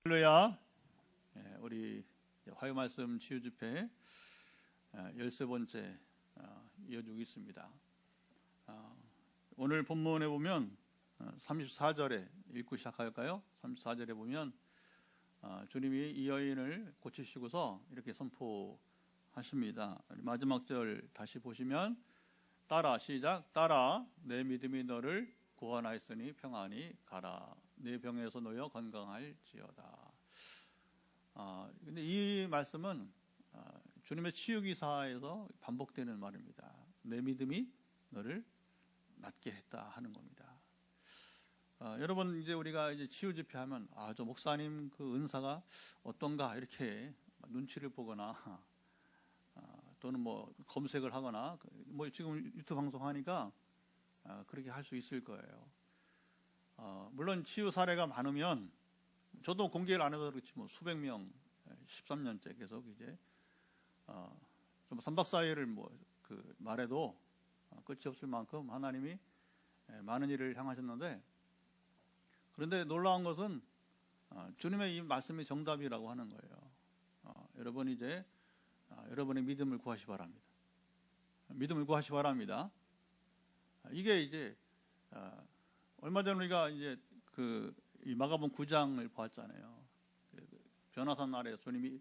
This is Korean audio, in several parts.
할렐루야. 우리 화요 말씀 치유 집회 13번째 이어주고 있습니다. 오늘 본문에 보면 34절에 읽고 시작할까요? 34절에 보면 주님이 이 여인을 고치시고서 이렇게 선포하십니다. 마지막 절 다시 보시면 따라 시작. 따라 내 믿음이 너를 구원하였으니 평안히 가라. 내 병에서 놓여 건강할지어다. 근데 이 말씀은 주님의 치유 기사에서 반복되는 말입니다. 내 믿음이 너를 낫게 했다 하는 겁니다. 여러분, 이제 우리가 이제 치유 집회하면 저 목사님 그 은사가 어떤가 이렇게 눈치를 보거나 또는 뭐 검색을 하거나 뭐 지금 유튜브 방송하니까 그렇게 할 수 있을 거예요. 물론 치유 사례가 많으면 저도 공개를 안 해서 그렇지 뭐 수백 명 13년째 계속 이제 좀 3박 4일을 뭐 그 말해도 끝이 없을 만큼 하나님이 많은 일을 향하셨는데, 그런데 놀라운 것은 주님의 이 말씀이 정답이라고 하는 거예요. 여러분 이제 여러분의 믿음을 구하시 바랍니다. 믿음을 구하시 바랍니다. 이게 이제 얼마 전에 우리가 이제 이 마가복음 9장을 보았잖아요. 변화산 아래 주님이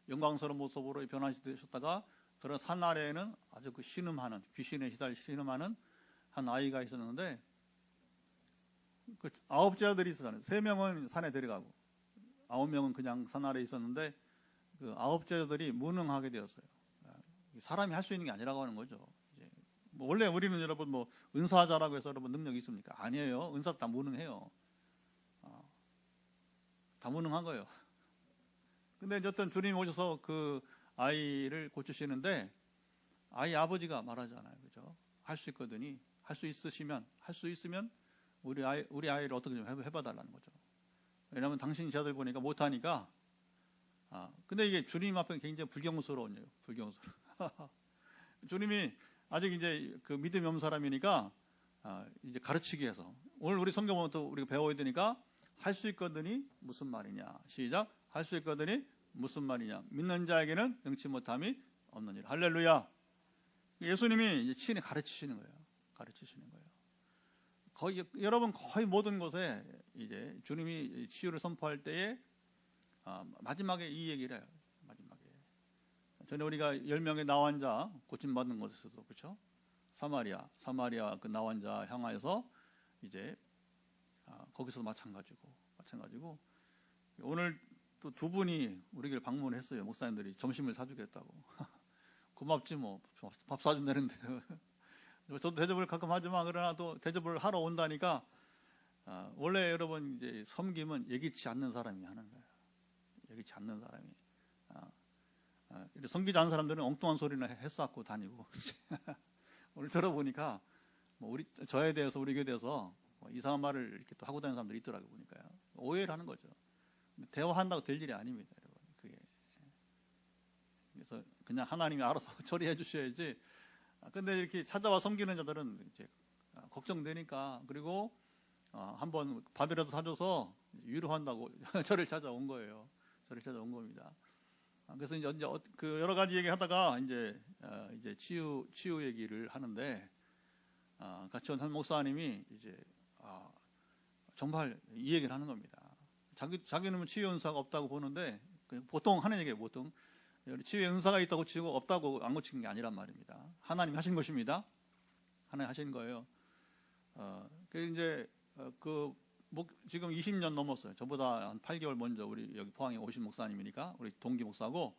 영광스러운 모습으로 변화되셨다가 그런 산 아래에는 아주 그 신음하는, 귀신에 시달려 신음하는 한 아이가 있었는데, 그 9제자들이 있었잖아요. 3명은 산에 데려가고 9명은 그냥 산 아래에 있었는데 그 9제자들이 무능하게 되었어요. 사람이 할 수 있는 게 아니라고 하는 거죠. 뭐 원래 우리는 여러분 뭐 은사자라고 해서 여러분 능력이 있습니까? 아니에요. 은사 다 무능해요. 다 무능한 거예요. 근데 이제 어떤 주님이 오셔서 그 아이를 고치시는데 아이 아버지가 말하잖아요. 그죠? 할 수 있거든요. 할 수 있으면 우리 아이를 어떻게 좀 해봐달라는 거죠. 왜냐하면 당신 제자들 보니까 못하니까. 근데 이게 주님 앞에 굉장히 불경스러운 일이에요. 불경스러워. 주님이 아직 이제 그 믿음이 없는 사람이니까 이제 가르치기 위해서 오늘 우리 성경은 또 우리가 배워야 되니까 할 수 있거든이 무슨 말이냐. 시작. 할 수 있거든이 무슨 말이냐. 믿는 자에게는 능치 못함이 없는 일. 할렐루야. 예수님이 이제 친히 가르치시는 거예요. 여러분 거의 모든 곳에 이제 주님이 치유를 선포할 때에 마지막에 이 얘기를 해요. 전에 우리가 10명의 나환자 고침받는 곳에서도, 그렇죠? 사마리아 그 나환자 향하여서 이제 거기서 마찬가지고 오늘 또 2분이 우리 길 방문했어요. 목사님들이 점심을 사주겠다고. 고맙지 뭐, 밥 사준다는데. 저도 대접을 가끔 하지만 그러나 또 대접을 하러 온다니까 원래 여러분 이제 섬김은 예기치 않는 사람이 하는 거예요. 예기치 않는 사람이. 섬기지 않는 사람들은 엉뚱한 소리나 했었고 다니고. 오늘 들어보니까 뭐 저에 대해서 우리 교회에 대해서 뭐 이상한 말을 이렇게 또 하고 다니는 사람들이 있더라고요. 보니까요. 오해를 하는 거죠. 대화한다고 될 일이 아닙니다, 여러분. 그게. 그래서 그냥 하나님이 알아서 처리해 주셔야지. 근데 이렇게 찾아와 섬기는 자들은 이제 걱정되니까, 그리고 한번 밥이라도 사줘서 위로한다고 저를 찾아온 거예요. 저를 찾아온 겁니다. 그래서 이제 그 여러 가지 얘기하다가 이제 치유 얘기를 하는데 같이 온 한 목사님이 이제 정말 이 얘기를 하는 겁니다. 자기는 치유 은사가 없다고 보는데 보통 하는 얘기예요. 보통 치유의 은사가 있다고 치고 없다고 안 고치는 게 아니란 말입니다. 하나님 하신 것입니다. 하나님 하신 거예요. 지금 20년 넘었어요. 저보다 한 8개월 먼저 우리 여기 포항에 오신 목사님이니까 우리 동기 목사고,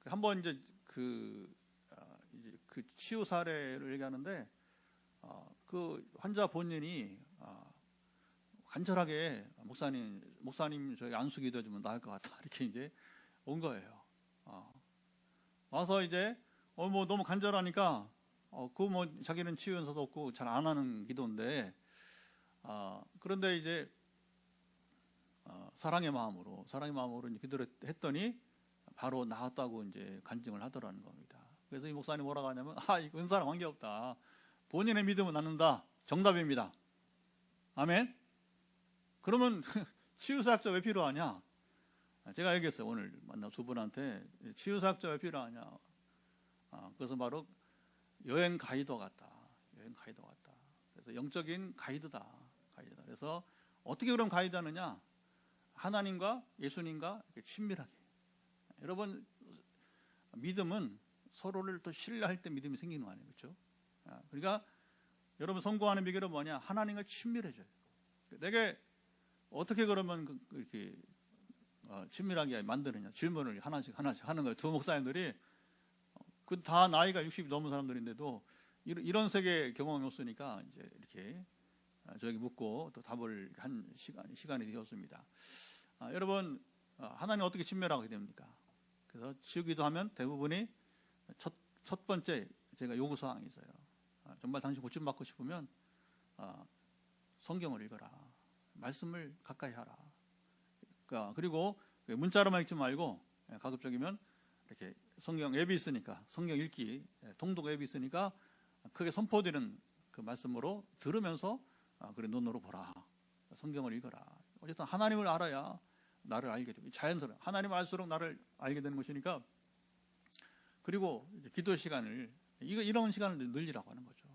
한번 이제 그 치유 사례를 얘기하는데 그 환자 본인이 간절하게 목사님 저희 안수기도 해주면 나을 것 같다 이렇게 이제 온 거예요. 와서 이제 뭐 너무 간절하니까 자기는 치유 연사도 없고 잘 안 하는 기도인데. 그런데 이제 사랑의 마음으로 이제 기도를 했더니 바로 나았다고 이제 간증을 하더라는 겁니다. 그래서 이 목사님 뭐라고 하냐면 이거 은사랑 관계없다. 본인의 믿음은 낫는다. 정답입니다. 아멘. 그러면 치유사역자 왜 필요하냐? 제가 얘기했어요. 오늘 만난 두 분한테 치유사역자 왜 필요하냐? 그것은 바로 여행 가이드 같다. 여행 가이드 같다. 그래서 영적인 가이드다. 그래서 어떻게 그럼 가이드 하느냐? 하나님과 예수님과 친밀하게. 여러분, 믿음은 서로를 또 신뢰할 때 믿음이 생기는 거 아니에요, 그렇죠? 그러니까 여러분 성공하는 비결은 뭐냐? 하나님과 친밀해져요. 내게 어떻게 그러면 이렇게 친밀하게 만드느냐? 질문을 하나씩 하는 거예요. 두 목사님들이 그 다 나이가 60이 넘은 사람들인데도 이런 세계 경험이 없으니까 이제 이렇게 저에게 묻고 또 답을 한 시간이 되었습니다. 여러분, 하나님 어떻게 친밀하게 됩니까? 그래서 지우기도 하면 대부분이 첫 번째 제가 요구사항이 있어요. 정말 당신 고침받고 싶으면 성경을 읽어라. 말씀을 가까이 하라. 그리고 문자로만 읽지 말고 가급적이면 이렇게 성경 앱이 있으니까 성경 읽기 통독 앱이 있으니까 크게 선포되는 그 말씀으로 들으면서 그래 눈으로 보라. 성경을 읽어라. 어쨌든 하나님을 알아야 나를 알게 되고 자연스러워 하나님을 알수록 나를 알게 되는 것이니까. 그리고 이제 기도 시간을 이런 시간을 늘리라고 하는 거죠.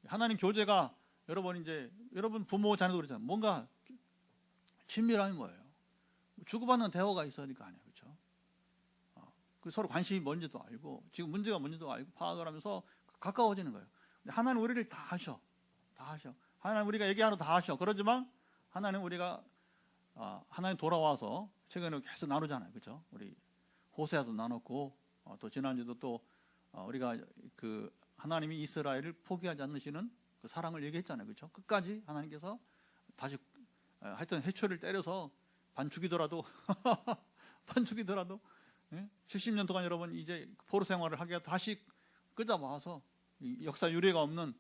하나님 교제가 여러분 부모 자녀도 그러잖아요. 뭔가 친밀함이 뭐예요? 주고받는 대화가 있어야 될 거 아니에요, 그렇죠? 서로 관심이 뭔지도 알고 지금 문제가 뭔지도 알고 파악을 하면서 가까워지는 거예요. 하나님 우리를 다 하셔. 하나님 우리가 얘기하는 다 하셔. 그러지만 하나님 우리가 하나님 돌아와서 최근에 계속 나누잖아요, 그렇죠? 우리 호세아도 나눴고 또 지난주도 또 우리가 그 하나님이 이스라엘을 포기하지 않으시는 그 사랑을 얘기했잖아요, 그렇죠? 끝까지 하나님께서 다시 하여튼 해초를 때려서 반죽이더라도 70년 동안 여러분 이제 포로 생활을 하게 다시 끄잡아서 역사 유례가 없는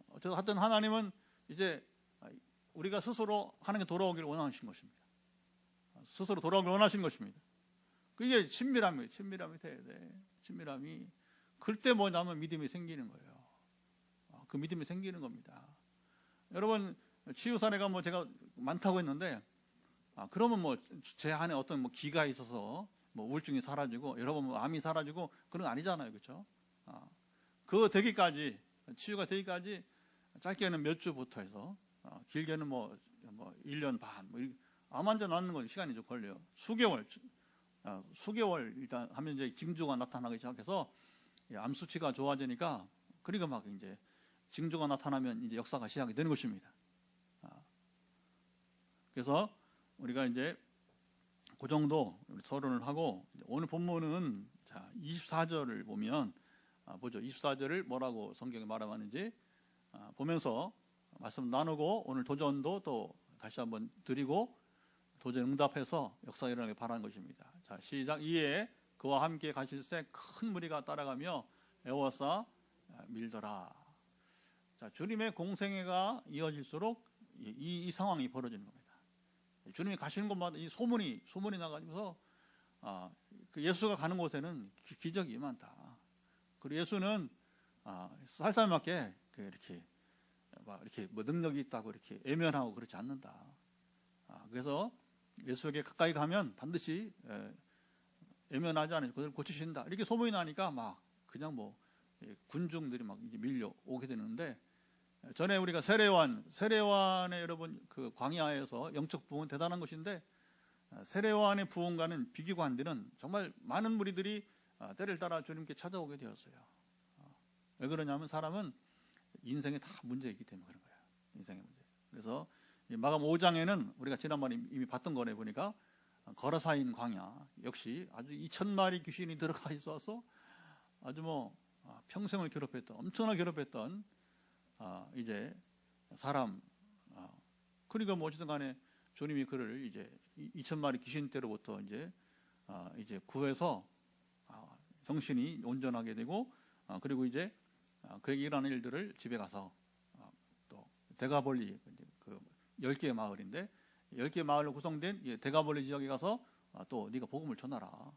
어쨌든 하여튼 하나님은 이제 우리가 스스로 하나님께 돌아오기를 원하신 것입니다. 스스로 돌아오기를 원하신 것입니다. 그게 친밀함이에요. 친밀함이 돼야 돼. 친밀함이 그때 뭐냐면 믿음이 생기는 거예요. 그 믿음이 생기는 겁니다. 여러분 치유 사례가 뭐 제가 많다고 했는데 그러면 뭐 제 안에 어떤 뭐 기가 있어서 뭐 우울증이 사라지고 여러분 뭐 암이 사라지고 그런 거 아니잖아요, 그렇죠? 그거 되기까지 치유가 되기까지 짧게는 몇 주부터 해서 길게는 뭐 1년 반 암 환자 낫는 건 시간이 좀 걸려요. 수개월 일단 하면 이제 징조가 나타나기 시작해서 암 수치가 좋아지니까 그러니까 막 이제 징조가 나타나면 이제 역사가 시작이 되는 것입니다. 그래서 우리가 이제 그 정도 서론을 하고 오늘 본문은 자 24절을 보면 보죠. 24절을 뭐라고 성경에 말하는지 보면서 말씀 나누고 오늘 도전도 또 다시 한번 드리고 도전 응답해서 역사가 일어나길 바라는 것입니다. 자 시작. 이에 그와 함께 가실새 큰 무리가 따라가며 애워싸 밀더라. 자 주님의 공생애가 이어질수록 이 상황이 벌어지는 겁니다. 주님이 가시는 곳마다 이 소문이 나가지고서 그 예수가 가는 곳에는 기적이 많다. 그리고 예수는 쌀쌀맞게 이렇게 뭐 능력이 있다고 이렇게 애면하고 그렇지 않는다. 그래서 예수에게 가까이 가면 반드시 애면하지 않으시고 그들 고치신다. 이렇게 소문이 나니까 막 그냥 뭐 군중들이 막 이제 밀려오게 되는데 전에 우리가 세례요한의 여러분 그 광야에서 영적 부흥은 대단한 것인데 세례요한의 부흥과는 비교가 안 되는 정말 많은 무리들이 때를 따라 주님께 찾아오게 되었어요. 왜 그러냐면 사람은 인생에 다 문제가 있기 때문에 그런 거예요. 인생의 문제. 그래서 마감 5장에는 우리가 지난번에 이미 봤던 거네 보니까 거라사인 광야 역시 아주 2,000마리 귀신이 들어가 있어서 아주 뭐 평생을 엄청나게 괴롭혔던 이제 사람 그러니까 뭐 어쨌든 간에 주님이 그를 이제 2,000마리 귀신때로부터 이제 구해서 정신이 온전하게 되고 그리고 이제 그에게 일어나는 일들을 집에 가서 또 데가볼리 그 10개의 마을인데 10개의 마을로 구성된 데가볼리 지역에 가서 또 네가 복음을 전하라.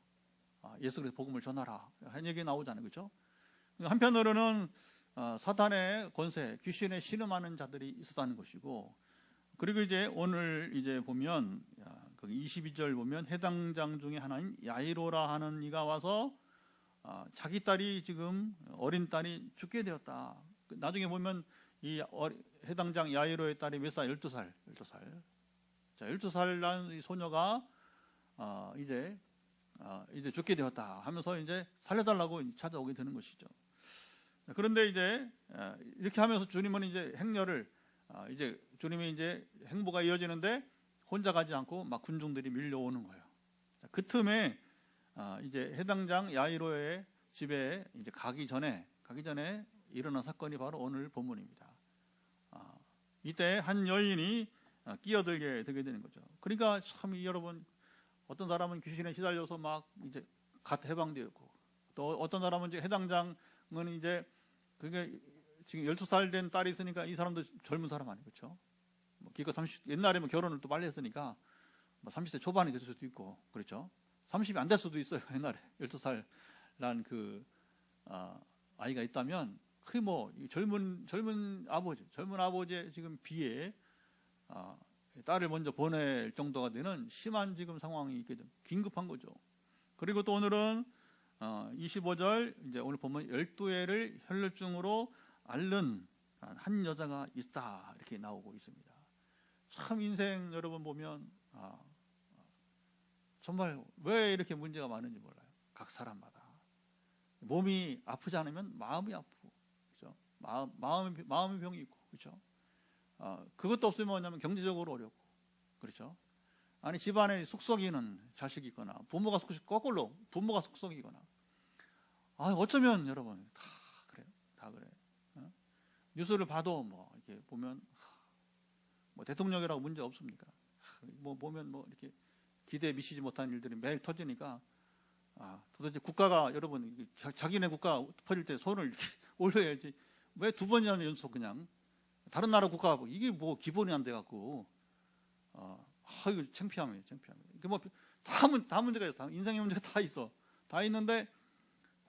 예수 그리스도 복음을 전하라. 한 얘기 나오잖아요. 그렇죠? 한편으로는 사탄의 권세, 귀신에 신음하는 자들이 있었다는 것이고 그리고 이제 오늘 이제 보면 거기 22절 보면 해당 장 중에 하나인 야이로라 하는 이가 와서 자기 딸이 지금 어린 딸이 죽게 되었다. 나중에 보면 이 해당 장 야이로의 딸이 몇 살? 12살. 자, 12살 난 이 소녀가 이제 죽게 되었다 하면서 이제 살려달라고 찾아오게 되는 것이죠. 그런데 이제 이렇게 하면서 주님은 이제 행렬을 이제 주님이 이제 행보가 이어지는데 혼자 가지 않고 막 군중들이 밀려오는 거예요. 그 틈에 이제 해당장 야이로의 집에 이제 가기 전에 일어난 사건이 바로 오늘 본문입니다. 이때 한 여인이 끼어들게 되게 되는 거죠. 그러니까 참 여러분, 어떤 사람은 귀신에 시달려서 막 이제 갓 해방되었고, 또 어떤 사람은 이제 해당장은 이제 그게 지금 12살 된 딸이 있으니까 이 사람도 젊은 사람 아니에요, 그렇죠? 옛날에 결혼을 또 빨리 했으니까 30세 초반이 될 수도 있고, 그렇죠? 30이 안 될 수도 있어요. 옛날에 12살 난 그 아이가 있다면, 그 젊은 아버지의 지금 비에 딸을 먼저 보낼 정도가 되는 심한 지금 상황이 있게 된 긴급한 거죠. 그리고 또 오늘은 25절 이제 오늘 보면 12회를 혈루증으로 앓는 한 여자가 있다 이렇게 나오고 있습니다. 참 인생 여러분 보면 정말 왜 이렇게 문제가 많은지 몰라요. 각 사람마다 몸이 아프지 않으면 마음이 아프고, 그렇죠? 마음의 병이 있고, 그렇죠? 그것도 없으면 뭐냐면 경제적으로 어렵고, 그렇죠? 아니 집안에 속썩이는 자식이 있거나 거꾸로 부모가 속썩이거나, 어쩌면 여러분 다 그래요. 뉴스를 봐도 뭐 이렇게 보면 뭐 대통령이라고 문제 없습니까? 뭐 보면 뭐 이렇게 기대에 미치지 못한 일들이 매일 터지니까 도대체 국가가 여러분 자기네 국가 퍼질 때 손을 이렇게 올려야지 왜 두 번이나 연속 그냥 다른 나라 국가하고 이게 뭐 기본이 안 돼 갖고 이거 창피함이에요. 이게 뭐 다 문제가 있어. 인생의 문제가 다 있어. 다 있는데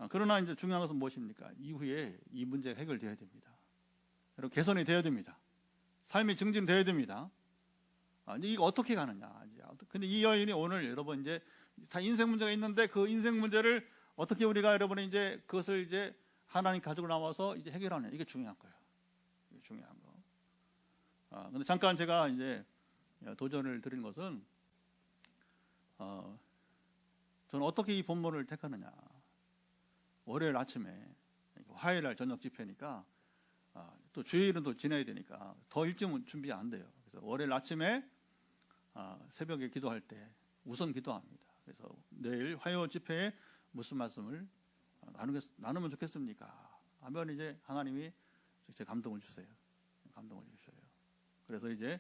그러나 이제 중요한 것은 무엇입니까? 이후에 이 문제가 해결돼야 됩니다. 여러분 개선이 돼야 됩니다. 삶이 증진돼야 됩니다. 이제 이거 어떻게 가느냐? 근데 이 여인이 오늘 여러분 이제 다 인생 문제가 있는데 그 인생 문제를 어떻게 우리가 여러분이 이제 그것을 이제 하나님 가지고 나와서 이제 해결하느냐, 이게 중요한 거예요. 이게 중요한 거. 근데 잠깐 제가 이제 도전을 드린 것은 저는 어떻게 이 본문을 택하느냐. 월요일 아침에 화요일 날 저녁 집회니까 또 주일은 또 지내야 되니까 더 일찍은 준비 안 돼요. 그래서 월요일 아침에 새벽에 기도할 때 우선 기도합니다. 그래서 내일 화요일 집회에 무슨 말씀을 나누면 좋겠습니까? 하면 이제 하나님이 제 감동을 주세요. 그래서 이제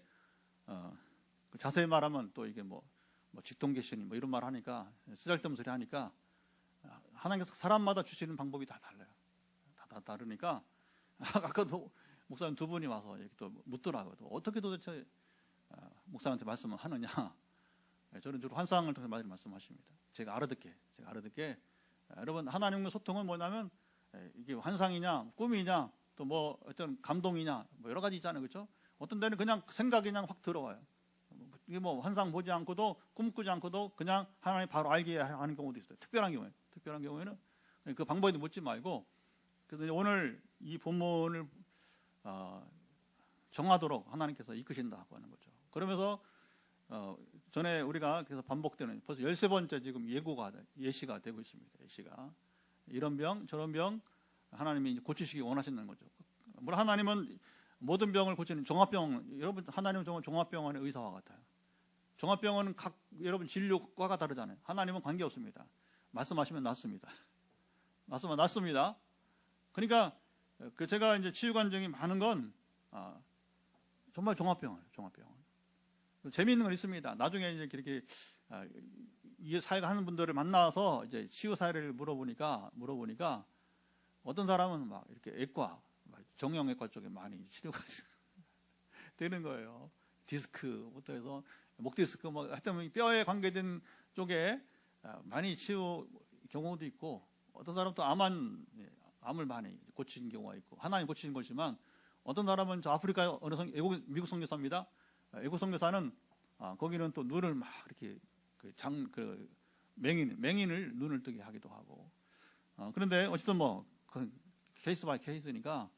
자세히 말하면 또 이게 뭐 직동계시니 뭐 이런 말 하니까 쓰잘데없는 소리 하니까 하나님께서 사람마다 주시는 방법이 다 달라요. 다 다르니까 아까도 목사님 두 분이 와서 이렇게 또 묻더라고요. 어떻게 도대체 목사님한테 말씀을 하느냐? 저는 주로 환상을 통해서 많이 말씀하십니다. 제가 알아듣게. 여러분 하나님과 소통은 뭐냐면 이게 환상이냐, 꿈이냐, 또 뭐 어떤 감동이냐, 뭐 여러 가지 있잖아요, 그렇죠? 어떤 데는 그냥 생각이 그냥 확 들어와요. 이게 뭐 환상 보지 않고도 꿈꾸지 않고도 그냥 하나님 바로 알게 하는 경우도 있어요. 특별한 경우에는 그 방법에 묻지 말고, 그래서 오늘 이 본문을 정하도록 하나님께서 이끄신다고 하는 거죠. 그러면서 전에 우리가 그래서 반복되는 벌써 13번째 지금 예시가 되고 있습니다. 예시가 이런 병 저런 병 하나님이 이제 고치시기 원하시는 거죠. 물론 하나님은 모든 병을 고치는 종합병, 여러분 하나님은 정말 종합병원의 의사와 같아요. 종합병원은 여러분 진료과가 다르잖아요. 하나님은 관계 없습니다. 말씀하시면 낫습니다. 그러니까 제가 이제 치유 관정이 많은 건 정말 종합병원이에요. 재미있는 건 있습니다. 나중에 이제 이렇게 이 사회가 하는 분들을 만나서 이제 치유 사례를 물어보니까 어떤 사람은 막 이렇게 애과, 정형외과 쪽에 많이 치료가 되는 거예요. 디스크부터 해서 목 디스크, 뭐 하여튼 뼈에 관계된 쪽에 많이 치유 경우도 있고, 어떤 사람은 또 암을 많이 고치는 경우가 있고, 하나님 고치는 거지만 어떤 사람은 저 아프리카 미국 선교사입니다. 애국 선교사는 거기는 또 눈을 막 이렇게 맹인을 눈을 뜨게 하기도 하고. 그런데 어쨌든 뭐 케이스 바이 케이스니까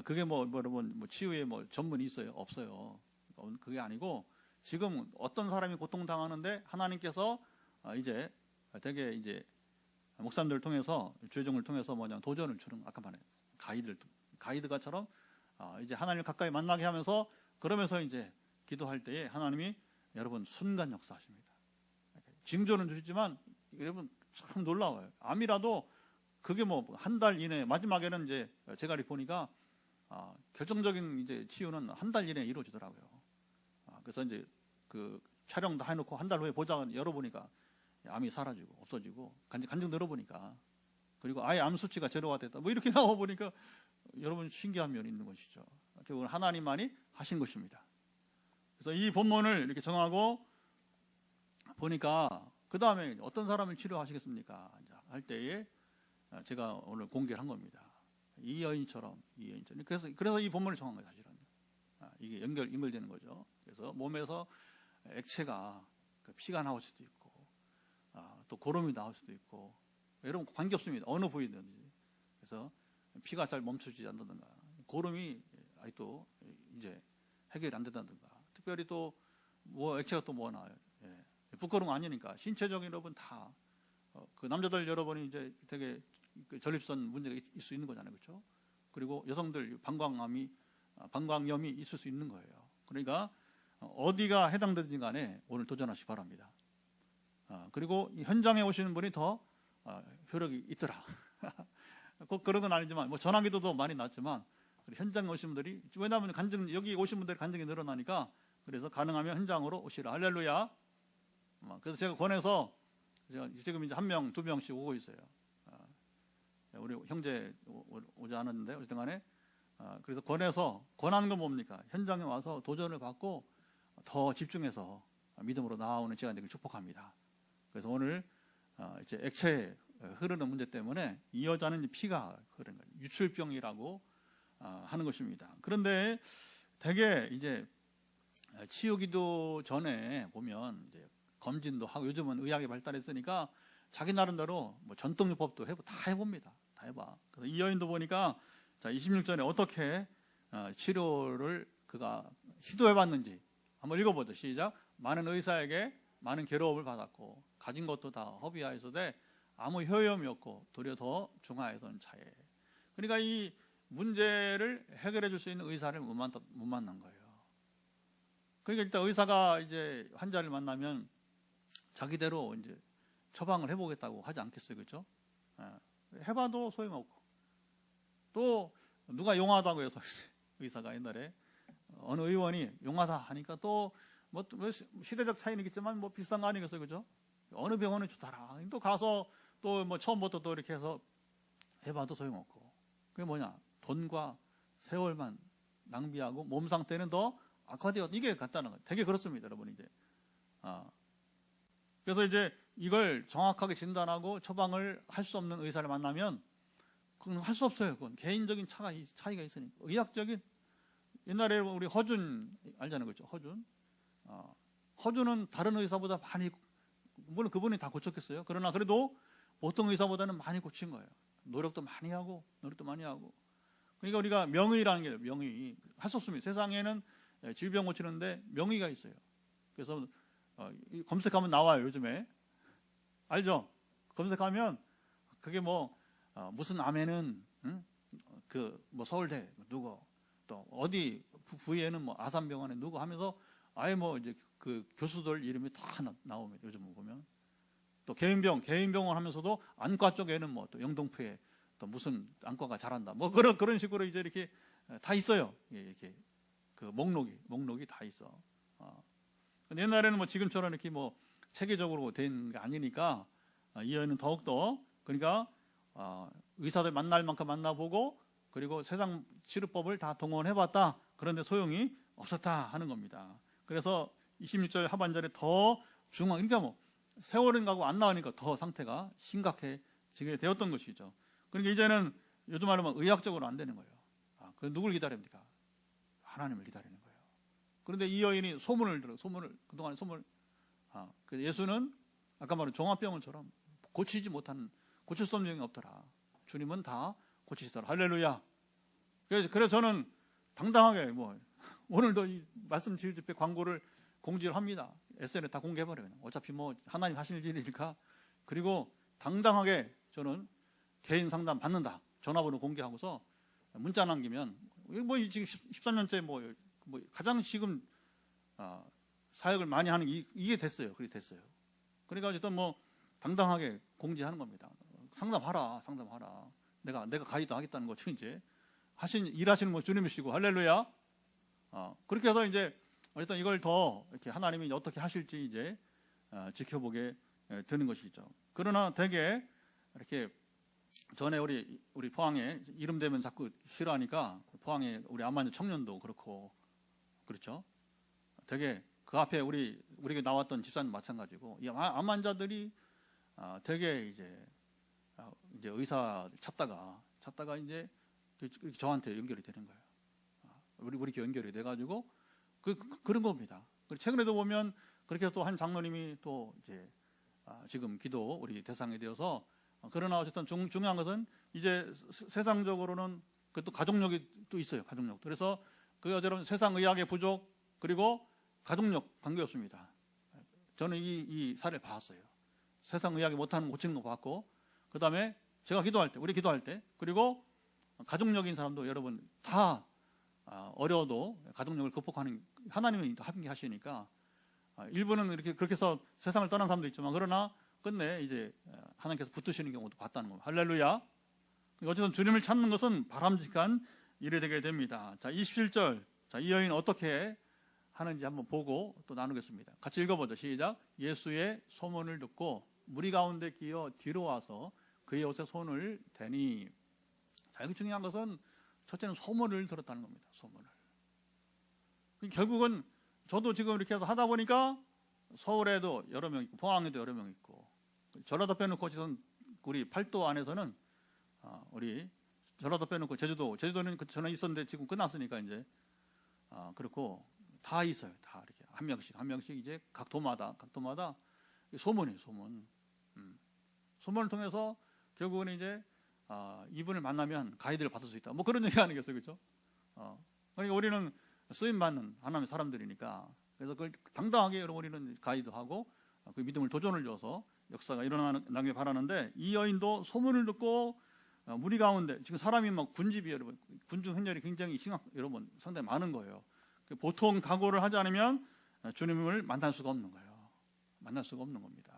그게 여러분 치유의 전문이 있어요? 없어요. 그게 아니고 지금 어떤 사람이 고통당하는데 하나님께서 이제 되게 이제 목사님들을 통해서 죄종을 통해서 도전을 주는, 아까 말해 가이드가처럼 이제 하나님을 가까이 만나게 하면서, 그러면서 이제 기도할 때에 하나님이 여러분 순간 역사하십니다. 징조는 주시지만 여러분 참 놀라워요. 암이라도 그게 한 달 이내, 마지막에는 이제 제가 보니까 결정적인 이제 치유는 한 달 이내에 이루어지더라고요. 그래서 이제 그 촬영 다 해놓고 한 달 후에 보자 열어보니까 암이 사라지고 없어지고 간증 들어보니까, 그리고 아예 암 수치가 제로가 됐다 이렇게 나와 보니까 여러분 신기한 면이 있는 것이죠. 결국은 하나님만이 하신 것입니다. 그래서 이 본문을 이렇게 정하고 보니까 그 다음에 어떤 사람을 치료하시겠습니까? 할 때에 제가 오늘 공개를 한 겁니다. 이 여인처럼. 그래서 이 본문을 정한 거예요, 사실은. 이게 연결되는 거죠. 그래서 몸에서 액체가, 피가 나올 수도 있고, 또 고름이 나올 수도 있고, 여러분 관계없습니다. 어느 부위든지. 그래서 피가 잘 멈추지 않는다든가, 고름이 아직도 이제 해결이 안 된다든가, 특별히 또 액체가 또 나와요. 부끄러운 거 아니니까. 신체적인 여러분 다, 그 남자들 여러분이 이제 되게 전립선 문제가 있을 수 있는 거잖아요. 그렇죠? 그리고 여성들 방광염이 있을 수 있는 거예요. 그러니까 어디가 해당되든지 간에 오늘 도전하시기 바랍니다. 그리고 현장에 오시는 분이 더 효력이 있더라. 꼭 그런 건 아니지만, 전화기도도 많이 났지만, 현장에 오신 분들이, 왜냐하면 여기 오신 분들이 간증이 늘어나니까, 그래서 가능하면 현장으로 오시라. 할렐루야. 그래서 제가 권해서, 지금 이제 1명, 2명씩 오고 있어요. 우리 형제 오지 않았는데, 어쨌든 간에, 그래서 권하는 건 뭡니까? 현장에 와서 도전을 받고 더 집중해서 믿음으로 나아오는 시간 되길 축복합니다. 그래서 오늘 이제 액체에 흐르는 문제 때문에 이 여자는 피가 흐르는 거예요. 유출병이라고 하는 것입니다. 그런데 되게 이제 치유기도 전에 보면 이제 검진도 하고, 요즘은 의학이 발달했으니까 자기 나름대로 전통요법도 다 해봅니다. 다 해봐. 그래서 이 여인도 보니까 26절에 어떻게 치료를 그가 시도해봤는지 한번 읽어보죠. 시작. 많은 의사에게 많은 괴로움을 받았고 가진 것도 다 허비하였으되 아무 효험이 없고 도리어 더 중하였던 차에. 그러니까 이 문제를 해결해 줄 수 있는 의사를 못 만난 거예요. 그러니까 일단 의사가 이제 환자를 만나면 자기대로 이제 처방을 해보겠다고 하지 않겠어요, 그렇죠? 해봐도 소용없고, 또 누가 용하다고 해서 의사가 옛날에 어느 의원이 용하다 하니까 또 시대적 차이는 있겠지만 비슷한 거 아니겠어요, 그죠? 어느 병원은 좋더라. 또 가서 또 처음부터 또 이렇게 해서 해봐도 소용없고, 그게 뭐냐? 돈과 세월만 낭비하고 몸 상태는 더 악화되어, 이게 간단한 거예요. 되게 그렇습니다, 여러분. 이제 그래서 이제 이걸 정확하게 진단하고 처방을 할 수 없는 의사를 만나면 그건 할 수 없어요. 그건 개인적인 차이가 있으니까. 의학적인, 옛날에 우리 허준 알잖아요, 그렇죠? 허준은 다른 의사보다 많이, 물론 그분이 다 고쳤겠어요. 그러나 그래도 보통 의사보다는 많이 고친 거예요. 노력도 많이 하고. 그러니까 우리가 명의라는 게, 명의 할 수 없습니다. 세상에는 질병 고치는데 명의가 있어요. 그래서 검색하면 나와요, 요즘에. 알죠? 검색하면 그게 무슨 암에는 서울대 누구, 또 어디 부위에는 아산병원에 누구 하면서 아예 이제 그 교수들 이름이 다 나옵니다. 요즘 보면. 또 개인병원 하면서도 안과 쪽에는 또 영등포에 또 무슨 안과가 잘한다. 그런 식으로 이제 이렇게 다 있어요. 이렇게 그 목록이 다 있어. 근데 옛날에는 지금처럼 이렇게 체계적으로 된 게 아니니까 이 여인은 더욱더, 그러니까 의사들 만날 만큼 만나보고, 그리고 세상 치료법을 다 동원해봤다. 그런데 소용이 없었다 하는 겁니다. 그래서 26절 하반절에 더 그러니까 세월은 가고 안 나으니까 더 상태가 심각해지게 되었던 것이죠. 그러니까 이제는 요즘 말로 의학적으로 안 되는 거예요. 그 누굴 기다립니까? 하나님을 기다리는 거예요. 그런데 이 여인이 소문을 들어, 그동안에 소문을, 예수는 아까 말한 종합병원처럼 고치지 못하는, 고칠 수 없는 병이 없더라. 주님은 다 고치시더라. 할렐루야. 그래서 저는 당당하게 오늘도 이 말씀 지을 집회 광고를 공지를 합니다. SNS에 다 공개해버려요. 어차피 하나님 하실 일이니까. 그리고 당당하게 저는 개인 상담 받는다. 전화번호 공개하고서 문자 남기면, 지금 13년째 가장 지금, 사역을 많이 하는 이게 됐어요. 그게 됐어요. 그러니까 어쨌든 당당하게 공지하는 겁니다. 상담하라. 내가 가이드 하겠다는 거죠, 이제. 일하시는 주님이시고, 할렐루야. 그렇게 해서 이제, 어쨌든 이걸 더 이렇게 하나님이 어떻게 하실지 이제, 지켜보게 되는 것이죠. 그러나 되게, 이렇게, 전에 우리 포항에 이름 대면 자꾸 싫어하니까, 포항에 우리 암환자 청년도 그렇고, 그렇죠. 되게, 그 앞에 우리가 나왔던 집사님 마찬가지고, 이 암 환자들이 되게 이제 의사 찾다가 이제 저한테 연결이 되는 거예요. 우리 교회 연결이 돼가지고 그런 겁니다. 최근에도 보면 그렇게 또 한 장로님이 또 이제 지금 기도 우리 대상이 되어서, 그러나 어쨌든 중요한 것은 이제 세상적으로는 또 가족력이 또 있어요. 가족력. 그래서 여러분 세상 의학의 부족 그리고 가족력 관계없습니다. 저는 이 사례를 봤어요. 세상 의학이 못하는 고치는 거 봤고, 그 다음에 제가 우리 기도할 때, 그리고 가족력인 사람도 여러분 다 어려워도 가족력을 극복하는 하나님이 함께 하시니까, 일부는 그렇게 해서 세상을 떠난 사람도 있지만, 그러나 끝내 이제 하나님께서 붙으시는 경우도 봤다는 겁니다. 할렐루야. 어쨌든 주님을 찾는 것은 바람직한 일이 되게 됩니다. 자, 27절. 자, 이 여인은 어떻게 하는지 한번 보고 또 나누겠습니다. 같이 읽어보죠. 시작. 예수의 소문을 듣고 무리 가운데 기어 뒤로 와서 그의 옷에 손을 대니. 자, 여기 중요한 것은 첫째는 소문을 들었다는 겁니다. 소문을. 결국은 저도 지금 이렇게 해서 하다 보니까 서울에도 여러 명 있고 포항에도 여러 명 있고, 전라도 빼놓고 지금 우리 팔도 안에서는 우리 전라도 빼놓고 제주도는 전에 있었는데 지금 끝났으니까 이제 그렇고 다 있어요. 다 이렇게 한 명씩 이제 각 도마다 소문이에요. 소문을 통해서 결국은 이제 이분을 만나면 가이드를 받을 수 있다. 그런 얘기 아니겠어요, 그렇죠? 그러니까 우리는 쓰임 받는 하나님의 사람들이니까, 그래서 그걸 당당하게 우리는 가이드하고 그 믿음을 도전을 줘서 역사가 일어나길 바라는데, 이 여인도 소문을 듣고 무리 가운데 지금 사람이 군집이 여러분 군중 행렬이 굉장히 여러분 상당히 많은 거예요. 보통 각오를 하지 않으면 주님을 만날 수가 없는 거예요. 만날 수가 없는 겁니다.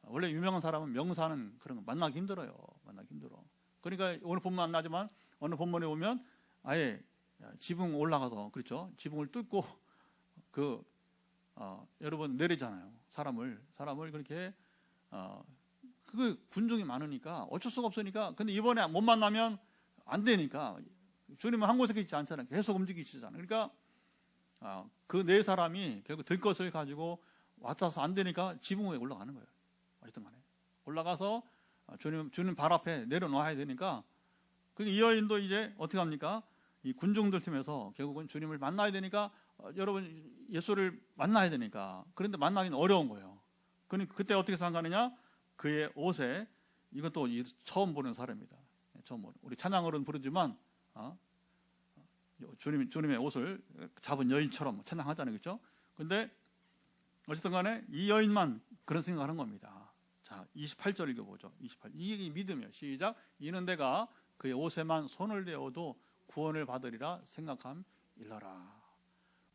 원래 유명한 사람은 명사는 그런 거 만나기 힘들어요. 그러니까 오늘 본문 안 나지만 어느 본문에 보면 아예 지붕 올라가서, 그렇죠? 지붕을 뚫고 여러분 내리잖아요. 사람을 그렇게 그 군중이 많으니까 어쩔 수가 없으니까. 근데 이번에 못 만나면 안 되니까 주님은 한 곳에 있지 않잖아요. 계속 움직이시잖아요. 그러니까 그 네 사람이 결국 들 것을 가지고 왔다서 안 되니까 지붕 위에 올라가는 거예요. 어쨌든 간에 올라가서 주님 발 앞에 내려놓아야 되니까, 이 여인도 이제 어떻게 합니까? 이 군중들 틈에서 결국은 주님을 만나야 되니까, 여러분 예수를 만나야 되니까. 그런데 만나기는 어려운 거예요. 그때 어떻게 생각하느냐? 그의 옷에, 이것도 처음 보는 사례입니다. 우리 찬양으로는 부르지만 주님의 옷을 잡은 여인처럼 찬양하잖아요, 그렇죠? 근데 어쨌든 간에 이 여인만 그런 생각을 하는 겁니다. 자, 28절 읽어보죠. 28. 이게 믿음이에요. 시작. 이는 내가 그의 옷에만 손을 대어도 구원을 받으리라 생각함일러라.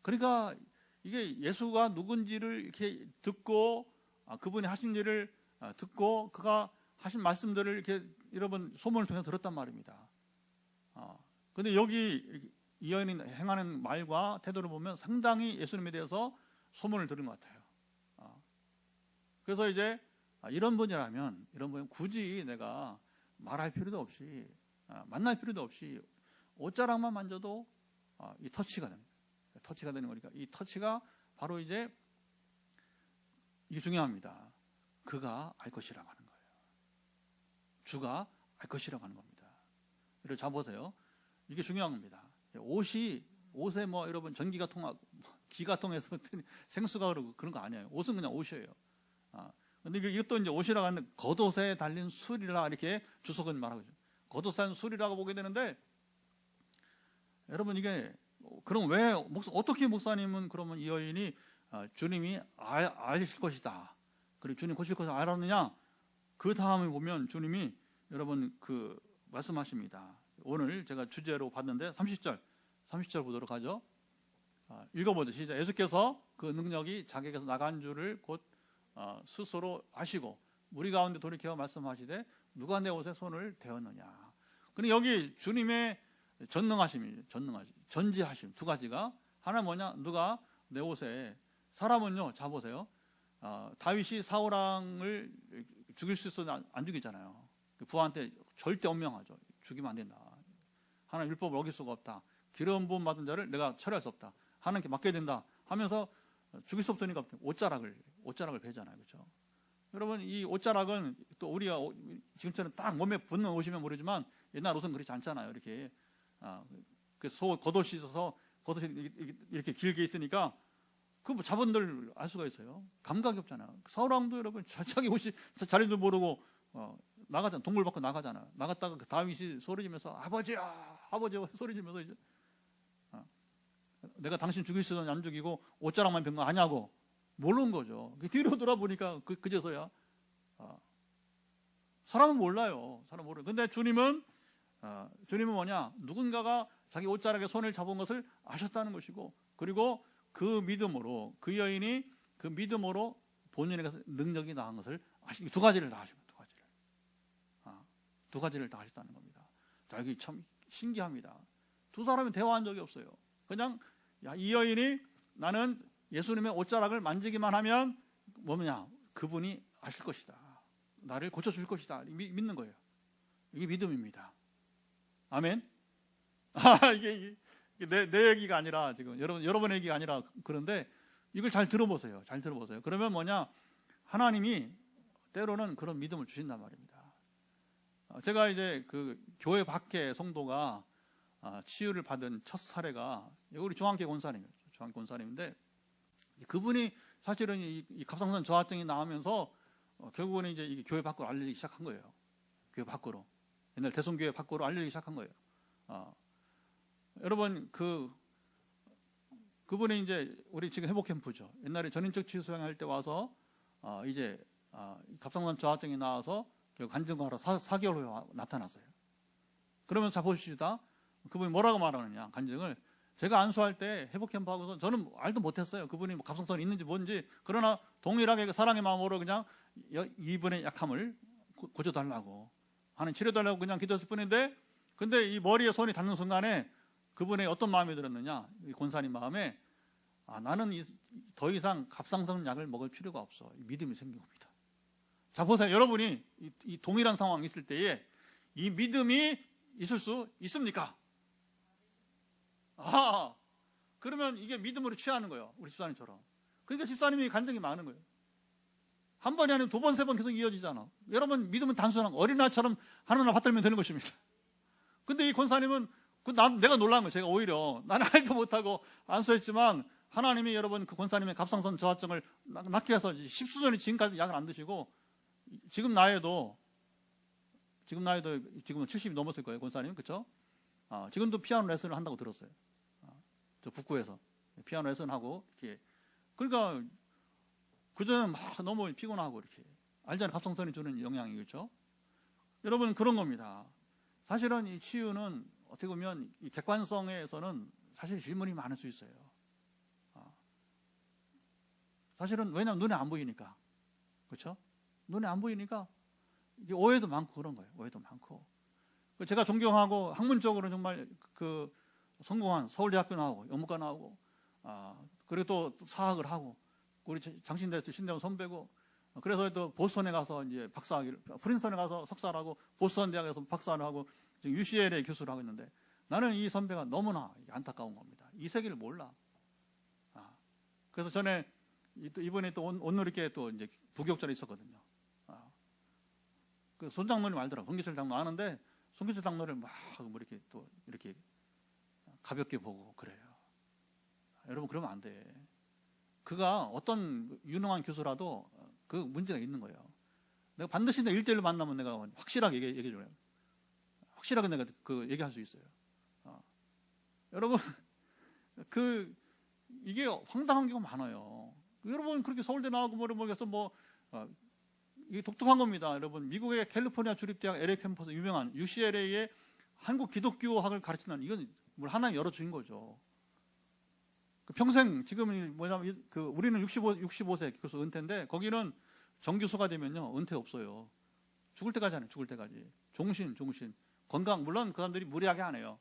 그러니까 이게 예수가 누군지를 이렇게 듣고, 그분이 하신 일을 듣고 그가 하신 말씀들을 이렇게 여러분 소문을 통해서 들었단 말입니다. 근데 여기 이 여인이 행하는 말과 태도를 보면 상당히 예수님에 대해서 소문을 들은 것 같아요. 그래서 이제 이런 분이라면 굳이 내가 말할 필요도 없이, 만날 필요도 없이 옷자락만 만져도 이 터치가 됩니다. 터치가 되는 거니까 이 터치가 바로 이제 이게 중요합니다. 그가 알 것이라고 하는 거예요. 주가 알 것이라고 하는 겁니다. 이를 잘 보세요. 이게 중요한 겁니다. 옷이 옷에 뭐 여러분 전기가 통하고 기가 통해서 생수가 흐르고 그런 거 아니에요. 옷은 그냥 옷이에요. 근데 이것도 이제 옷이라고 하는 겉옷에 달린 술이라 이렇게 주석은 말하고 있죠. 겉옷에 달린 술이라고 보게 되는데, 여러분 이게 그럼 왜 어떻게 목사님은 그러면 이 여인이 주님이 아실 것이다, 그리고 주님 고칠 것을 알았느냐? 그 다음에 보면 주님이 여러분 그 말씀하십니다. 오늘 제가 주제로 봤는데 30절 보도록 하죠. 읽어보죠. 시작. 예수께서 그 능력이 자기에게서 나간 줄을 곧 스스로 아시고 무리 가운데 돌이켜 말씀하시되 누가 내 옷에 손을 대었느냐. 근데 여기 주님의 전지하심 두 가지가, 하나 뭐냐? 누가 내 옷에, 사람은요, 자 보세요. 다윗이 사울왕을 죽일 수 있어도 안 죽이잖아요. 부하한테 절대 엄명하죠. 죽이면 안 된다. 하나님 율법을 어길 수가 없다. 기름 부음 받은 자를 내가 처리할 수 없다. 하나님께 맡겨야 된다 하면서 죽일 수 없으니까 옷자락을 베잖아요. 그렇죠? 여러분 이 옷자락은 또 우리가 지금처럼 딱 몸에 붙는 옷이면 모르지만 옛날 옷은 그렇지 않잖아요. 이렇게 그래서 겉옷이 있어서 겉옷이 이렇게 길게 있으니까 그 뭐 자본들 알 수가 있어요. 감각이 없잖아요. 사울왕도 여러분 자기 옷이 자리도 모르고 나가잖아. 동물 밖으로 나가잖아요. 나갔다가 그 다윗이 소리지면서 아버지야 소리지면서 이제 내가 당신 죽일 수 있으면 안 죽이고 옷자락만 뺀 거 아냐고 모르는 거죠. 뒤로 돌아보니까 그제서야 사람은 몰라요. 사람 모르요. 근데 주님은 뭐냐? 누군가가 자기 옷자락에 손을 잡은 것을 아셨다는 것이고, 그리고 그 믿음으로, 그 여인이 그 믿음으로 본인에게 능력이 나은 것을 아시고, 두 가지를 다 하십니다. 두 가지를 다 하셨다는 겁니다. 자, 여기 참 신기합니다. 두 사람이 대화한 적이 없어요. 그냥 이 여인이 나는 예수님의 옷자락을 만지기만 하면 뭐냐? 그분이 아실 것이다. 나를 고쳐줄 것이다. 믿는 거예요. 이게 믿음입니다. 아멘. 이게 내 얘기가 아니라 지금 여러분의 얘기가 아니라 그런데 이걸 잘 들어보세요. 그러면 뭐냐? 하나님이 때로는 그런 믿음을 주신단 말입니다. 제가 이제 그 교회 밖에 성도가 치유를 받은 첫 사례가 우리 중앙교회 권사님인데, 그분이 사실은 이 갑상선 저하증이 나오면서 결국은 이제 이게 교회 밖으로 알려지기 시작한 거예요. 교회 밖으로, 옛날 대성교회 밖으로 알려지기 시작한 거예요. 여러분 그분이 이제 우리 지금 회복 캠프죠. 옛날에 전인적 치유 수양할 때 와서 이제 갑상선 저하증이 나와서 간증하러 4개월 후에 나타났어요. 그러면 자 보십시다. 그분이 뭐라고 말하느냐? 간증을 제가 안수할 때 회복 캠프 하고서 저는 알도 못했어요. 그분이 갑상선이 있는지 뭔지. 그러나 동일하게 사랑의 마음으로 그냥 이분의 약함을 고쳐달라고 하는, 치료달라고 그냥 기도했을 뿐인데, 근데 이 머리에 손이 닿는 순간에 그분의 어떤 마음이 들었느냐? 이 권사님 마음에 나는 더 이상 갑상선 약을 먹을 필요가 없어. 믿음이 생긴 겁니다. 자 보세요. 여러분이 이 동일한 상황이 있을 때에 이 믿음이 있을 수 있습니까? 그러면 이게 믿음으로 취하는 거예요. 우리 집사님처럼. 그러니까 집사님이 간증이 많은 거예요. 한 번이 아니면 두 번, 세 번 계속 이어지잖아. 여러분 믿음은 단순한 어린아이처럼 하나님을 받들면 되는 것입니다. 근데 이 권사님은 내가 놀란 거예요. 제가 오히려 나는 알도 못하고 안수했지만 하나님이 여러분 그 권사님의 갑상선 저하증을 낫게 해서 10수년이 지금까지 약을 안 드시고, 지금 나이도 지금 70이 넘었을 거예요. 권사님, 그렇죠? 지금도 피아노 레슨을 한다고 들었어요. 저 북구에서 피아노 레슨하고 이렇게. 그러니까 그전에는 막 너무 피곤하고 이렇게. 알잖아요. 갑상선이 주는 영향이, 그렇죠? 여러분 그런 겁니다. 사실은 이 치유는 어떻게 보면 이 객관성에서는 사실 질문이 많을 수 있어요. 사실은 왜냐하면 눈에 안 보이니까, 그렇죠? 눈에 안 보이니까 이게 오해도 많고 그런 거예요. 오해도 많고. 제가 존경하고 학문적으로 정말 그 성공한 서울대학교 나오고 영문과 나오고 그리고 또 사학을 하고 우리 장신대 신대원 선배고, 그래서 또 보스턴에 가서 이제 박사학위를, 프린스턴에 가서 석사를 하고 보스턴 대학에서 박사를 하고 지금 UCLA 교수를 하고 있는데, 나는 이 선배가 너무나 안타까운 겁니다. 이 세계를 몰라. 그래서 전에 이번에 또 온누리교회 또 이제 부교육자로 있었거든요. 그 손 장로님 알더라고. 손기철 장로 아는데 손기철 장로를 막 이렇게 또 이렇게 가볍게 보고 그래요. 여러분 그러면 안 돼. 그가 어떤 유능한 교수라도 그 문제가 있는 거예요. 내가 반드시 내 1대1로 만나면 내가 확실하게 얘기해 줘요. 확실하게 내가 그 얘기할 수 있어요. 여러분 이게 황당한 경우가 많아요. 여러분 그렇게 서울대 나오고 모르겠어 이게 독특한 겁니다. 여러분 미국의 캘리포니아 주립대학 LA 캠퍼스 유명한 UCLA의 한국 기독교학을 가르치는 이건 하나님 열어주신 거죠. 평생 지금 뭐냐면 우리는 65세 교수 은퇴인데 거기는 정교수가 되면요 은퇴 없어요. 죽을 때까지 하네요. 죽을 때까지. 종신 건강 물론 그 사람들이 무리하게 안 해요.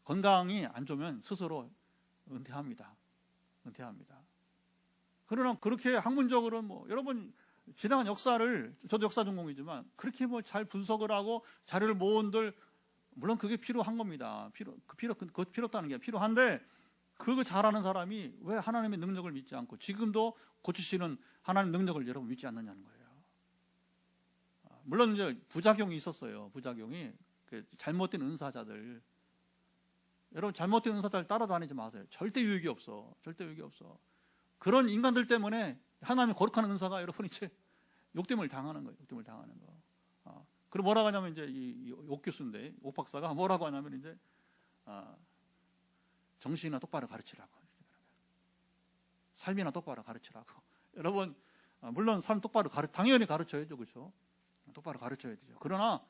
건강이 안 좋으면 스스로 은퇴합니다. 그러나 그렇게 학문적으로 여러분 지나간 역사를 저도 역사 전공이지만 그렇게 잘 분석을 하고 자료를 모은들 물론 그게 필요한 겁니다. 그거 필요 없다는 게 필요한데 그거 잘하는 사람이 왜 하나님의 능력을 믿지 않고 지금도 고치시는 하나님의 능력을 여러분 믿지 않느냐는 거예요. 물론 이제 부작용이 있었어요. 부작용이 잘못된 은사자들. 여러분 잘못된 은사자들 따라다니지 마세요. 절대 유익이 없어. 그런 인간들 때문에 하나님의 거룩한 은사가 여러분 이제 욕됨을 당하는 거예요. 그리고 뭐라고 하냐면 이제 옥 교수인데 옥 박사가 뭐라고 하냐면 이제 정신이나 똑바로 가르치라고. 삶이나 똑바로 가르치라고. 여러분 물론 삶 똑바로 당연히 가르쳐야죠. 그렇죠? 똑바로 가르쳐야 되죠. 그러나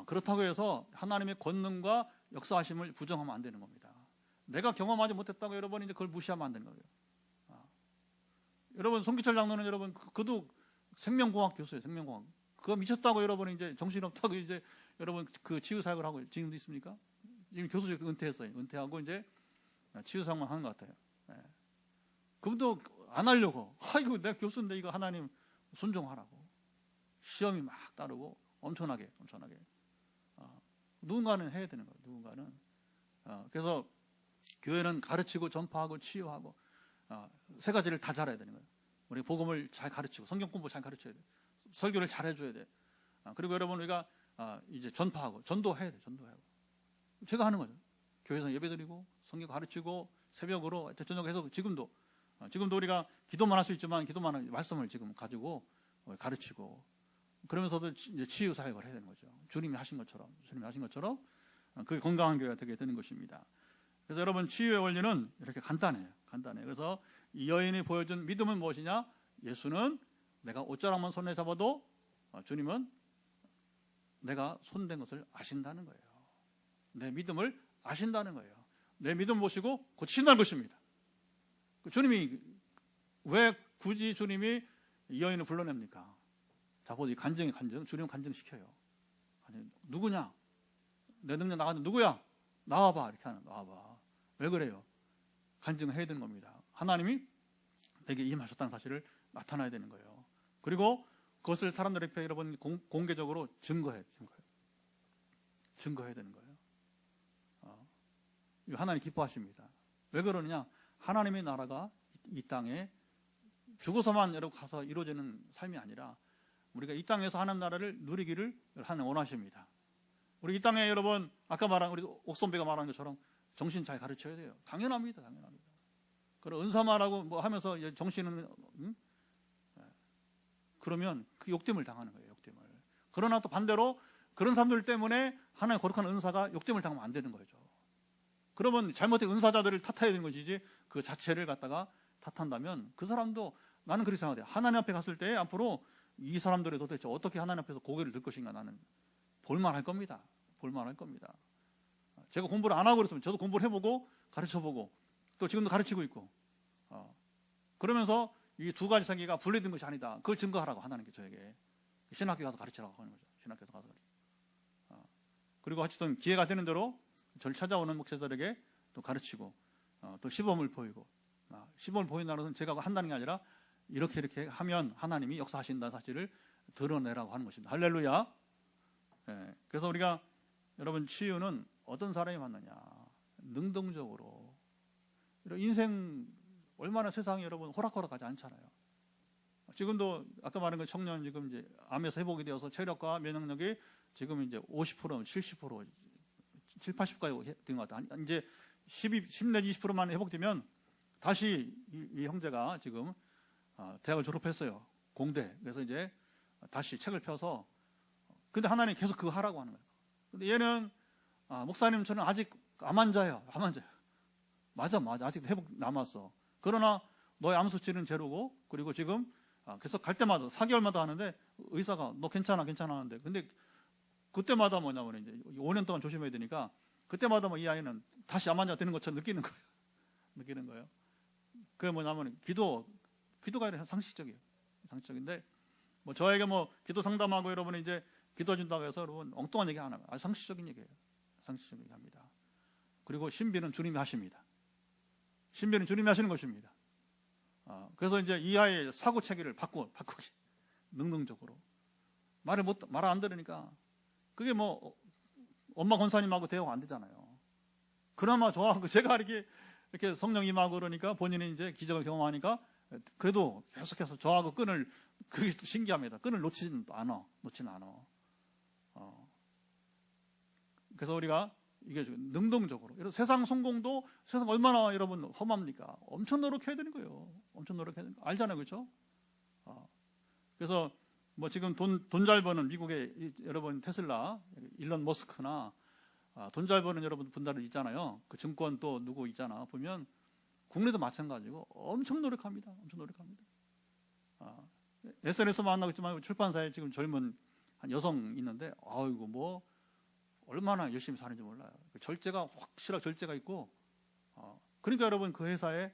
그렇다고 해서 하나님의 권능과 역사하심을 부정하면 안 되는 겁니다. 내가 경험하지 못했다고 여러분 이제 그걸 무시하면 안 되는 거예요. 여러분 송기철 장로는 여러분 그도 생명공학 교수예요. 생명공학. 그거 미쳤다고 여러분 이제 정신없다고 이제 여러분 그 치유 사역을 하고 지금도 있습니까? 지금 교수직 은퇴했어요. 은퇴하고 이제 치유 사역만 하는 것 같아요. 그분도 안 하려고. 아이고 내가 교수인데 이거 하나님 순종하라고. 시험이 막 따르고 엄청나게. 누군가는 해야 되는 거예요. 누군가는. 그래서 교회는 가르치고 전파하고 치유하고 세 가지를 다 잘해야 되는 거예요. 우리 복음을 잘 가르치고 성경 공부 잘 가르쳐야 돼. 설교를 잘 해줘야 돼. 그리고 여러분 우리가 이제 전파하고 전도해야 돼. 전도하고. 제가 하는 거죠. 교회에서 예배드리고 성경 가르치고 새벽으로 저녁해서 지금도 우리가 기도만 할 수 있지만 기도만 하는 말씀을 지금 가지고 가르치고 그러면서도 이제 치유 사역을 해야 되는 거죠. 주님이 하신 것처럼 그게 건강한 교회가 되게 되는 것입니다. 그래서 여러분 치유의 원리는 이렇게 간단해요. 그래서 이 여인이 보여준 믿음은 무엇이냐? 예수는 내가 옷자락만 손에 잡아도 주님은 내가 손댄 것을 아신다는 거예요. 내 믿음을 아신다는 거예요. 내 믿음 보시고 고치신다는 것입니다. 주님이 왜 굳이 주님이 이 여인을 불러냅니까? 자, 보세요. 간증. 주님 간증시켜요. 아니, 누구냐? 내 능력 나가는 누구야? 나와봐. 이렇게 하는 나와봐. 왜 그래요? 간증을 해야 되는 겁니다. 하나님이 내게 임하셨다는 사실을 나타나야 되는 거예요. 그리고 그것을 사람들에게 여러분 공개적으로 증거해야 되는 거예요. 하나님 기뻐하십니다. 왜 그러느냐? 하나님의 나라가 이 땅에 죽어서만 여러분 가서 이루어지는 삶이 아니라 우리가 이 땅에서 하나님 나라를 누리기를 하나님 원하십니다. 우리 이 땅에 여러분 아까 말한 우리 옥선배가 말한 것처럼 정신 잘 가르쳐야 돼요. 당연합니다. 그리고 은사 말하고 뭐 하면서 정신은 그러면 그 욕됨을 당하는 거예요. 욕됨을. 그러나 또 반대로 그런 사람들 때문에 하나님의 거룩한 은사가 욕됨을 당하면 안 되는 거죠. 그러면 잘못된 은사자들을 탓해야 되는 것이지 그 자체를 갖다가 탓한다면 그 사람도 나는 그렇게 생각해요. 하나님 앞에 갔을 때 앞으로 이 사람들이 도대체 어떻게 하나님 앞에서 고개를 들 것인가 나는 볼만할 겁니다. 제가 공부를 안 하고 그랬으면 저도 공부를 해보고 가르쳐보고 또 지금도 가르치고 있고 그러면서 이 두 가지 생기가 분리된 것이 아니다. 그걸 증거하라고 하나님께 저에게 신학교 가서 가르치라고 하는 거죠. 신학교 가서 그리고 어쨌든 기회가 되는 대로 저를 찾아오는 목사들에게 또 가르치고 또 시범을 보이고 시범을 보인다는 것은 제가 한다는 게 아니라 이렇게 하면 하나님이 역사하신다는 사실을 드러내라고 하는 것입니다. 할렐루야. 그래서 우리가 여러분 치유는 어떤 사람이 맞느냐? 능동적으로. 인생 얼마나 세상이 여러분 호락호락하지 않잖아요. 지금도 아까 말한 그 청년 지금 이제 암에서 회복이 되어서 체력과 면역력이 지금 이제 50%, 70%, 70, 80까지 된 것 같다. 이제 10 내지 20%만 회복되면 다시 이 형제가 지금 대학을 졸업했어요. 공대. 그래서 이제 다시 책을 펴서, 근데 하나님 계속 그거 하라고 하는 거예요. 근데 얘는 목사님 저는 아직 암 환자예요. 암 환자예요. 맞아. 아직 회복 남았어. 그러나 너의 암 수치는 제로고, 그리고 지금 계속 갈 때마다 4개월마다 하는데 의사가 너 괜찮아 하는데, 근데 그때마다 뭐냐면 이제 5년 동안 조심해야 되니까 그때마다 뭐 이 아이는 다시 암 환자 되는 것처럼 느끼는 거예요. 그게 뭐냐면 기도가 아니라 상식적이에요. 상식적인데 뭐 저에게 뭐 기도 상담하고 여러분이 이제 기도해 준다고 해서 여러분 엉뚱한 얘기 안 하면 아주 상식적인 얘기예요. 상식적인 얘기합니다. 그리고 신비는 주님이 하십니다. 신비는 주님이 하시는 것입니다. 그래서 이제 이 아이의 사고 체계를 바꾸기 능동적으로 말을 안 들으니까 그게 뭐 엄마 권사님하고 대화가 안 되잖아요. 그나마 저하고 제가 이렇게 성령 임하고 그러니까 본인이 이제 기적을 경험하니까 그래도 계속해서 저하고 그게 또 신기합니다. 끈을 놓지는 않아. 그래서 우리가 이게 능동적으로, 세상 성공도 세상 얼마나 여러분 험합니까? 엄청 노력해야 되는 거예요. 알잖아요, 그렇죠? 그래서 뭐 지금 돈 잘 버는 미국의 여러분 테슬라, 일론 머스크나 돈 잘 버는 여러분 분들 있잖아요. 그 증권 또 누구 있잖아. 보면 국내도 마찬가지고 엄청 노력합니다. SNS 만나고 있지만 출판사에 지금 젊은 한 여성 있는데 아이고 뭐 얼마나 열심히 사는지 몰라요. 확실하게 절제가 있고, 그러니까 여러분 그 회사에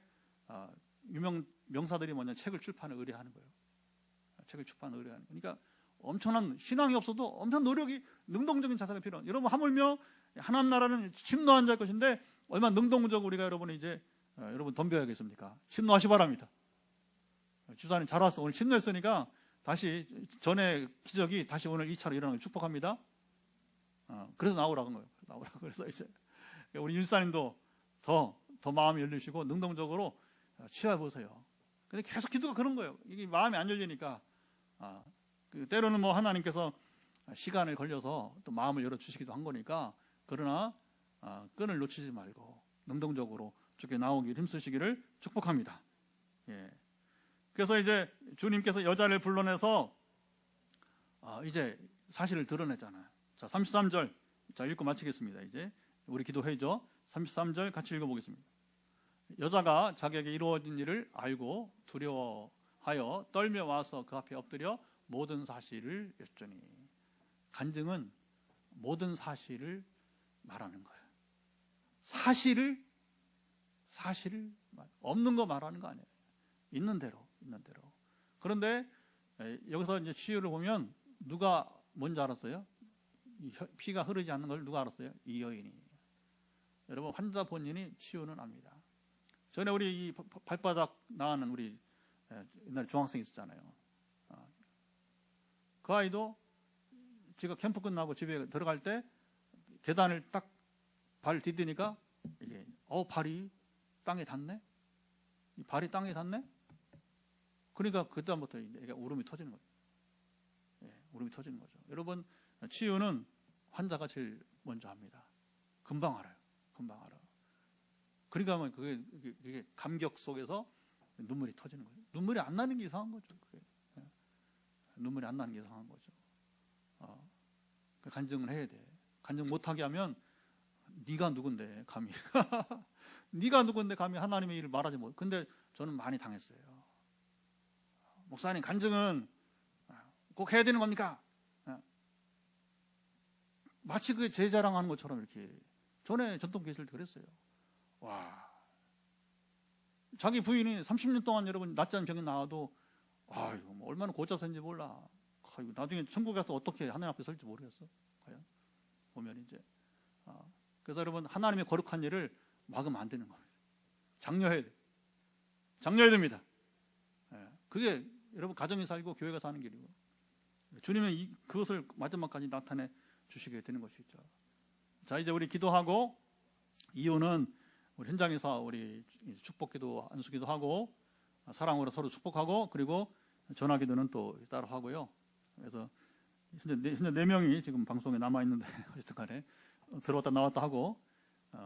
유명 명사들이 책을 출판을 의뢰하는 거예요. 그러니까 엄청난 신앙이 없어도 엄청 노력이, 능동적인 자세가 필요한. 여러분 하물며 하나님 나라는 심노한 자일 것인데 얼마나 능동적으로 우리가 여러분이 이제 여러분 덤벼야겠습니까? 심노하시 바랍니다. 집사님 잘 왔어. 오늘 심노했으니까 다시 전에 기적이 다시 오늘 2차로 일어나는 걸 축복합니다. 그래서 나오라고 한 거예요. 그래서 이제 우리 윤사님도 더 마음이 열리시고 능동적으로 취해보세요. 근데 계속 기도가 그런 거예요. 이게 마음이 안 열리니까 때로는 뭐 하나님께서 시간을 걸려서 또 마음을 열어주시기도 한 거니까, 그러나 끈을 놓치지 말고 능동적으로 쭉 나오길 힘쓰시기를 축복합니다. 예. 그래서 이제 주님께서 여자를 불러내서 이제 사실을 드러냈잖아요. 자, 33절. 자, 읽고 마치겠습니다. 이제 우리 기도회죠. 33절 같이 읽어보겠습니다. 여자가 자기에게 이루어진 일을 알고 두려워하여 떨며 와서 그 앞에 엎드려 모든 사실을 여쭈니. 간증은 모든 사실을 말하는 거예요. 사실을 없는 거 말하는 거 아니에요. 있는 대로. 그런데 여기서 이제 치유를 보면 누가 뭔지 알았어요? 피가 흐르지 않는 걸 누가 알았어요? 이 여인이. 여러분 환자 본인이 치유는 압니다. 전에 우리 이 발바닥 나가는 우리 옛날에 중학생 있었잖아요. 그 아이도 지가 캠프 끝나고 집에 들어갈 때 계단을 딱 발 디디니까 이게 발이 땅에 닿네. 이 발이 땅에 닿네. 그러니까 그다음부터 이게 울음이 터지는 거죠. 울음이 터지는 거죠. 여러분 치유는 환자가 제일 먼저 합니다. 금방 알아요. 그러니까 그게 감격 속에서 눈물이 터지는 거예요. 눈물이 안 나는 게 이상한 거죠. 눈물이 안 나는 게 이상한 거죠. 간증을 해야 돼. 간증 못하게 하면 네가 누군데 감히 네가 누군데 감히 하나님의 일을 말하지 못. 근데 저는 많이 당했어요. 목사님 간증은 꼭 해야 되는 겁니까? 마치 그 제 자랑하는 것처럼 이렇게. 전에 전통 계시를 그랬어요. 와, 자기 부인이 30년 동안 여러분 낫지 않은 병이 나와도 이거 뭐 얼마나 고쳤는지 몰라. 나중에 천국에 가서 어떻게 하나님 앞에 설지 모르겠어. 과연 보면 이제 그래서 여러분 하나님의 거룩한 일을 막으면 안 되는 겁니다. 장려해야 돼. 장려해야 됩니다. 그게 여러분 가정이 살고 교회가 사는 길이고, 주님은 그것을 마지막까지 나타내 주시게 되는 것이죠. 자, 이제 우리 기도하고 이유는 우리 현장에서 우리 축복기도 안수기도 하고 사랑으로 서로 축복하고, 그리고 전화기도는 또 따로 하고요. 그래서 현재 4명이 지금 방송에 남아 있는데 어쨌든 간에 들어왔다 나왔다 하고,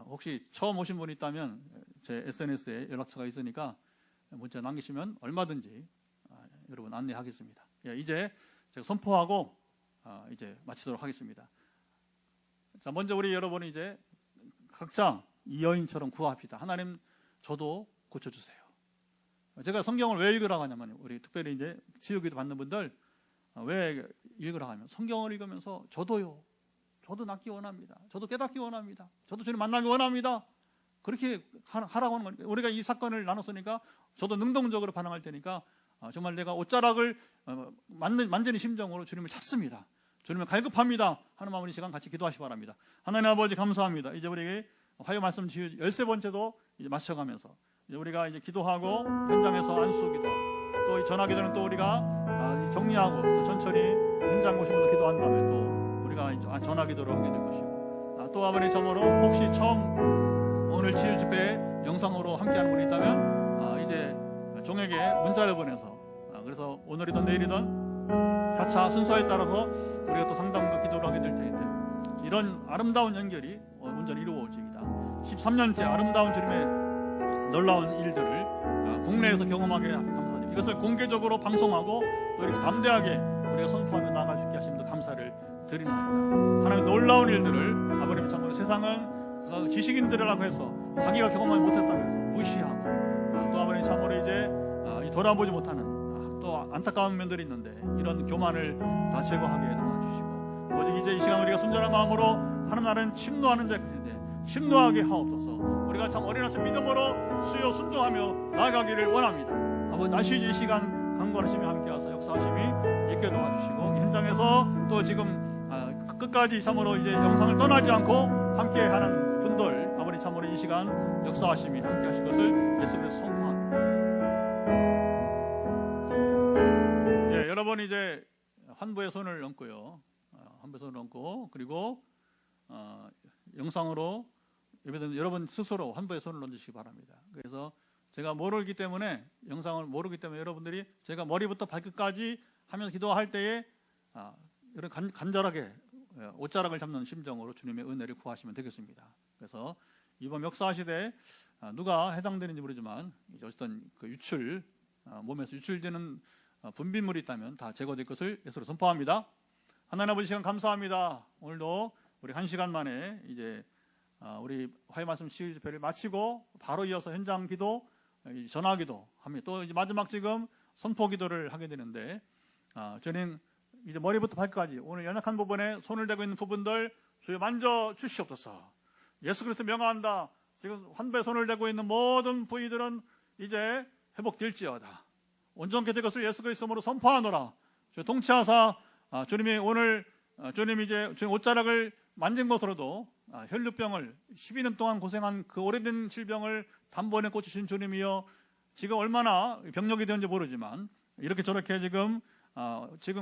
혹시 처음 오신 분이 있다면 제 SNS에 연락처가 있으니까 문자 남기시면 얼마든지 여러분 안내하겠습니다. 이제 제가 선포하고 이제 마치도록 하겠습니다. 자, 먼저 우리 여러분이 이제 각자 이 여인처럼 구합시다. 하나님, 저도 고쳐주세요. 제가 성경을 왜 읽으라고 하냐면, 우리 특별히 이제 지우기도 받는 분들 왜 읽으라고 하면, 성경을 읽으면서 저도 낫기 원합니다. 저도 깨닫기 원합니다. 저도 주님 만나기 원합니다. 그렇게 하라고 하는 거니까. 우리가 이 사건을 나눴으니까 저도 능동적으로 반응할 테니까 정말 내가 옷자락을 만지는 심정으로 주님을 찾습니다. 주님을 갈급합니다 하는 마음으로 이 시간 같이 기도하시기 바랍니다. 하나님 아버지, 감사합니다. 이제 우리 화요 말씀 지우 13번째도 이제 마쳐가면서 이제 우리가 이제 기도하고 현장에서 안수기도, 또 전화기도는 또 우리가 정리하고 또 천천히 현장 모시면서 기도한 다음에 또 우리가 이제 전화기도를 하게 될 것이고, 또 아버지 참으로 혹시 처음 오늘 치유 집회 영상으로 함께하는 분이 있다면 이제 종에게 문자를 보내서 그래서 오늘이든 내일이든 차차 순서에 따라서 우리가 또 상담과 기도를 하게 될 텐데, 이런 아름다운 연결이 온전히 이루어지기다. 13년째 아름다운 주님의 놀라운 일들을 국내에서 경험하게 감사드립니다. 이것을 공개적으로 방송하고 또 이렇게 담대하게 우리가 선포하며 나아갈 수 있게 하심도 감사를 드리나이다. 하나님의 놀라운 일들을 아버님 참으로 세상은 지식인들이라고 해서 자기가 경험하지 못했다고 해서 무시하고, 또 아버님 참으로 이제 돌아보지 못하는 또 안타까운 면들이 있는데, 이런 교만을 다 제거하게 도와주시고, 오직 이제 이 시간 우리가 순전한 마음으로 하는 날은 침노하는 자인데 침노하게 하옵소서. 우리가 참 어린아침 믿음으로 수요 순종하며 나아가기를 원합니다. 아버지, 다시 이 시간 강권하시며 함께하사 역사하심이 있게 도와주시고, 현장에서 또 지금 끝까지 참으로 이제 영상을 떠나지 않고 함께하는 분들, 아버지 참으로 이 시간 역사하심이 함께하실 것을 예수님께서 선포합니다. 여러분 이제 환부에 손을 얹고요. 환부에 손을 얹고, 그리고 영상으로 예배드리는 여러분 스스로 환부에 손을 얹으시기 바랍니다. 그래서 제가 모르기 때문에, 영상을 모르기 때문에 여러분들이 제가 머리부터 발끝까지 하면서 기도할 때에 이런 간절하게 옷자락을 잡는 심정으로 주님의 은혜를 구하시면 되겠습니다. 그래서 이번 역사시대에 누가 해당되는지 모르지만 이제 어쨌든 그 유출, 몸에서 유출되는 분비물이 있다면 다 제거될 것을 예수로 선포합니다. 하나님 아버지, 시간 감사합니다. 오늘도 우리 1시간 만에 이제 우리 화요 말씀 치유 집회를 마치고 바로 이어서 현장 기도, 전화 기도 합니다. 또 이제 마지막 지금 선포 기도를 하게 되는데, 저는 이제 머리부터 발끝까지 오늘 연약한 부분에 손을 대고 있는 부분들 주여 만져 주시옵소서. 예수 그리스도 명하한다. 지금 환부에 손을 대고 있는 모든 부위들은 이제 회복될지어다. 온전케 될 것을 예수 그리스도로 선포하노라. 통치하사 주님이 오늘 주님이 이제 주님 옷자락을 만진 것으로도 혈류병을 12년 동안 고생한 그 오래된 질병을 단번에 고치신 주님이여, 지금 얼마나 병력이 되는지 모르지만 이렇게 저렇게 지금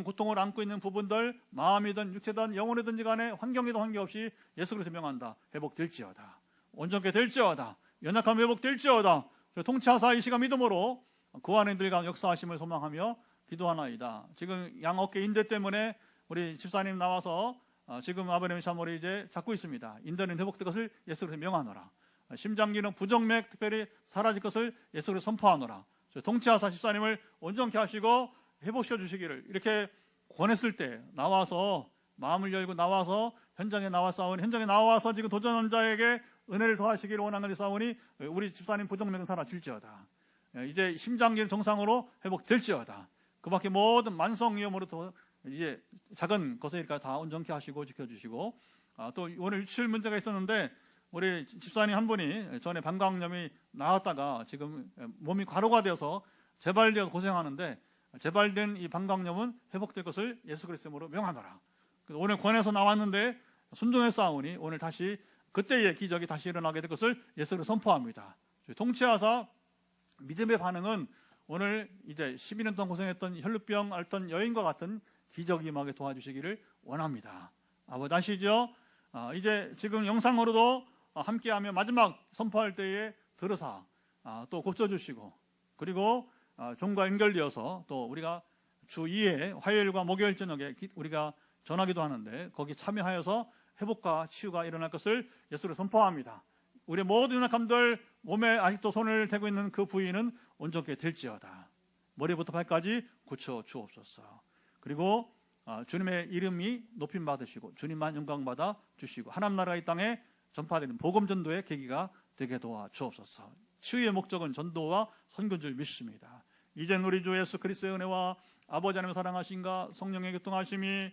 고통을 안고 있는 부분들, 마음이든 육체든 영혼이든지 간에 환경에도 관계없이 예수 그리스도 명한다. 회복될지어다. 온전케 될지어다. 연약함 회복될지어다. 통치하사 이 시간 믿음으로 그 안에 들과 역사하심을 소망하며 기도하나이다. 지금 양 어깨 인대 때문에 우리 집사님 나와서 지금 아버님 참으로 이제 잡고 있습니다. 인대는 회복될 것을 예수 그리스도 명하노라. 심장기능 부정맥 특별히 사라질 것을 예수 그리스도 선포하노라. 통치하사 집사님을 온전케 하시고 회복시켜 주시기를 이렇게 권했을 때, 나와서 마음을 열고 나와서 현장에 나와서 지금 도전한 자에게 은혜를 더하시기를 원하는 싸우니 우리 집사님 부정맥은 사라질지어다. 이제 심장기능 정상으로 회복될지어다. 그 밖에 모든 만성위험으로도 이제 작은 것이니까 다 온전케 하시고 지켜주시고, 또 오늘 유출 문제가 있었는데 우리 집사님 한 분이 전에 방광염이 나왔다가 지금 몸이 과로가 되어서 재발되어 고생하는데, 재발된 이 방광염은 회복될 것을 예수 그리스도로 명하노라. 오늘 권해서 나왔는데 순종의 싸우니 오늘 다시 그때의 기적이 다시 일어나게 될 것을 예수로 선포합니다. 통치하사 믿음의 반응은 오늘 이제 12년 동안 고생했던 혈루병 앓던 여인과 같은 기적이 임하게 도와주시기를 원합니다. 아버지 아시죠? 이제 지금 영상으로도 함께하며 마지막 선포할 때에 들으사 또 고쳐주시고, 그리고 종과 연결되어서 또 우리가 주 2회 화요일과 목요일 저녁에 우리가 전화기도 하는데 거기 참여하여서 회복과 치유가 일어날 것을 예수로 선포합니다. 우리의 모든 연약함들, 몸에 아직도 손을 대고 있는 그 부위는 온전케 될지어다. 머리부터 발까지 고쳐 주옵소서. 그리고 주님의 이름이 높임 받으시고 주님만 영광 받아 주시고 하나님 나라가 이 땅에 전파되는 복음 전도의 계기가 되게 도와 주옵소서. 치유의 목적은 전도와 선교인 줄 믿습니다. 이젠 우리 주 예수 그리스도의 은혜와 아버지 하나님의 사랑하심과 성령의 교통하심이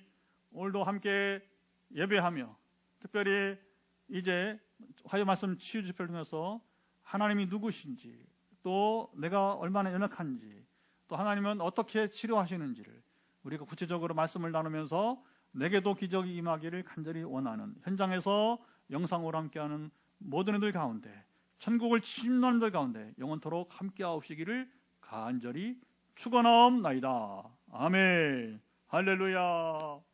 오늘도 함께 예배하며, 특별히 이제 화요 말씀 치유 집회를 통해서 하나님이 누구신지, 또 내가 얼마나 연약한지, 또 하나님은 어떻게 치료하시는지를 우리가 구체적으로 말씀을 나누면서 내게도 기적이 임하기를 간절히 원하는, 현장에서 영상으로 함께하는 모든 이들 가운데, 천국을 침노하는 들 가운데 영원토록 함께하옵시기를 간절히 축원하옵나이다. 아멘. 할렐루야.